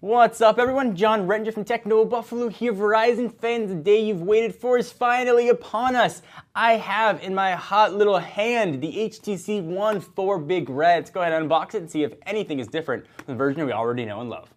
What's up everyone, John Rettinger from Techno Buffalo here. Verizon fans, the day you've waited for is finally upon us. I have in my hot little hand the HTC One 4 Big Red. Let's go ahead and unbox it and see if anything is different from the version we already know and love.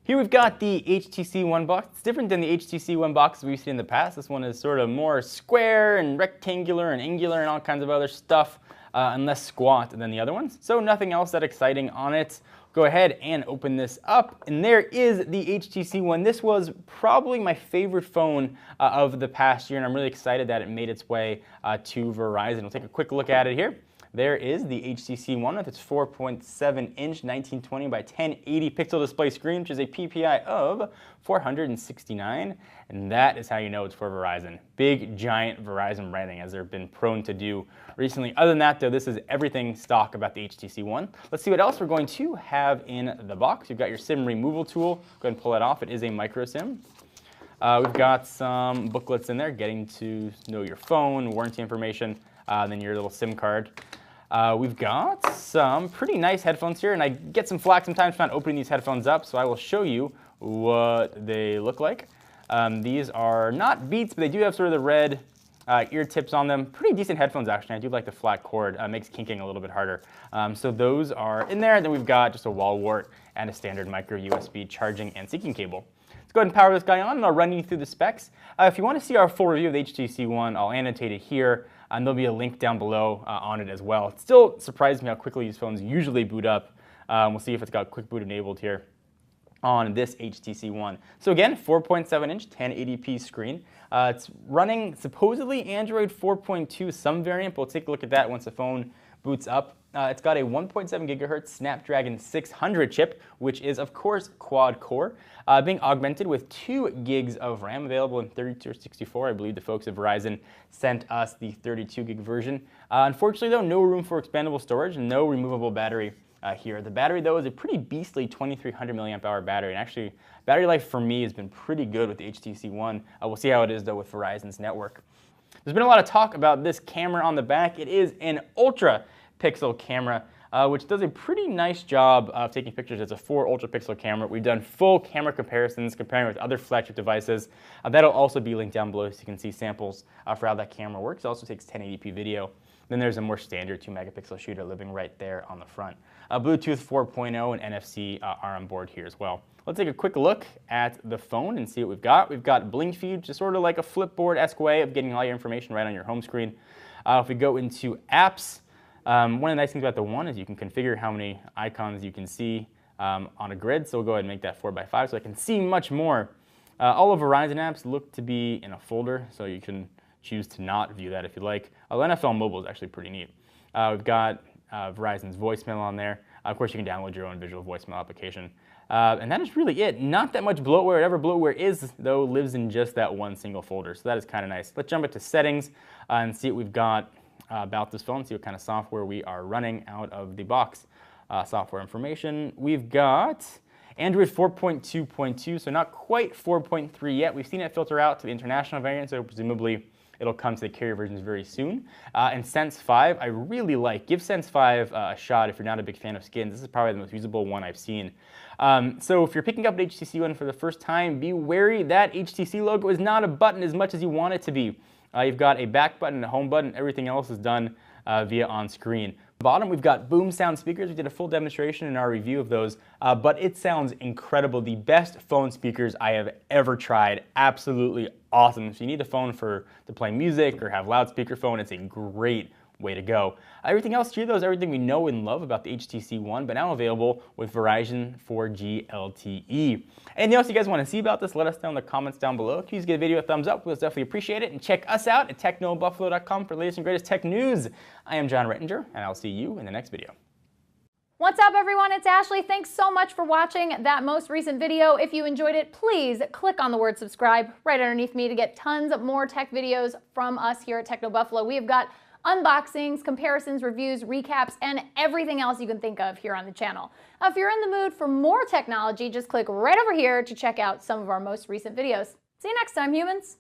Here we've got the HTC One box. It's different than the HTC One boxes we've seen in the past. This one is sort of more square and rectangular and angular and all kinds of other stuff, and less squat than the other ones. So nothing else that exciting on it. Go ahead and open this up, and there is the HTC One. This was probably my favorite phone of the past year, and I'm really excited that it made its way to Verizon. We'll take a quick look at it here. There is the HTC One with its 4.7-inch 1920 by 1080 pixel display screen, which is a PPI of 469, and that is how you know it's for Verizon. Big, giant Verizon branding, as they've been prone to do recently. Other than that, though, this is everything stock about the HTC One. Let's see what else we're going to have in the box. You've got your SIM removal tool. Go ahead and pull that off. It is a micro SIM. We've got some booklets in there, getting to know your phone, warranty information, then your little SIM card. We've got some pretty nice headphones here, and I get some flack sometimes for not opening these headphones up, so I will show you what they look like. These are not Beats, but they do have sort of the red ear tips on them. Pretty decent headphones, actually. I do like the flat cord. Makes kinking a little bit harder. So those are in there. Then we've got just a wall wart and a standard micro USB charging and syncing cable. Let's go ahead and power this guy on, and I'll run you through the specs. If you want to see our full review of the HTC One, I'll annotate it here, and there'll be a link down below on it as well. It still surprised me how quickly these phones usually boot up. We'll see if it's got quick boot enabled here on this HTC One. So again, 4.7-inch 1080p screen. It's running supposedly Android 4.2, some variant, but we'll take a look at that once the phone boots up. It's got a 1.7 gigahertz Snapdragon 600 chip, which is, of course, quad-core, being augmented with 2 gigs of RAM available in 32 or 64. I believe the folks at Verizon sent us the 32 gig version. Unfortunately, though, no room for expandable storage and no removable battery here. The battery, though, is a pretty beastly 2300 milliamp hour battery, and actually, battery life for me has been pretty good with the HTC One. We'll see how it is, though, with Verizon's network. There's been a lot of talk about this camera on the back. It is an ultra pixel camera, which does a pretty nice job of taking pictures. It's a 4 ultra pixel camera. We've done full camera comparisons, comparing with other flagship devices. That'll also be linked down below so you can see samples for how that camera works. It also takes 1080p video. Then there's a more standard 2 megapixel shooter living right there on the front. Bluetooth 4.0 and NFC are on board here as well. Let's take a quick look at the phone and see what we've got. We've got Blink Feed, just sort of like a Flipboard-esque way of getting all your information right on your home screen. If we go into apps, one of the nice things about the One is you can configure how many icons you can see on a grid, so we'll go ahead and make that 4x5 so I can see much more. All of Verizon apps look to be in a folder, so you can choose to not view that if you like. NFL Mobile is actually pretty neat. We've got Verizon's voicemail on there. Of course, you can download your own visual voicemail application. And that is really it. Not that much bloatware. Whatever bloatware is, though, lives in just that one single folder, so that is kind of nice. Let's jump into settings and see what we've got about this phone, see what kind of software we are running out of the box. Software information, we've got Android 4.2.2, so not quite 4.3 yet. We've seen it filter out to the international variant, so presumably it'll come to the carrier versions very soon. And Sense 5, I really like. Give Sense 5 a shot if you're not a big fan of skins. This is probably the most usable one I've seen. So if you're picking up an HTC One for the first time, be wary that HTC logo is not a button as much as you want it to be. You've got a back button and a home button. Everything else is done via on-screen. Bottom, we've got boom sound speakers. We did a full demonstration in our review of those, but it sounds incredible. The best phone speakers I have ever tried. Absolutely awesome. If you need a phone to play music or have loudspeaker phone, it's a great way to go. Everything else here, though, is everything we know and love about the HTC One, but now available with Verizon 4G LTE. Anything else you guys want to see about this, let us know in the comments down below. If you just give the video a thumbs up, we'll definitely appreciate it. And check us out at technobuffalo.com for the latest and greatest tech news. I am John Rettinger, and I'll see you in the next video. What's up, everyone? It's Ashley. Thanks so much for watching that most recent video. If you enjoyed it, please click on the word subscribe right underneath me to get tons of more tech videos from us here at Techno Buffalo. We have got unboxings, comparisons, reviews, recaps, and everything else you can think of here on the channel. If you're in the mood for more technology, just click right over here to check out some of our most recent videos. See you next time, humans.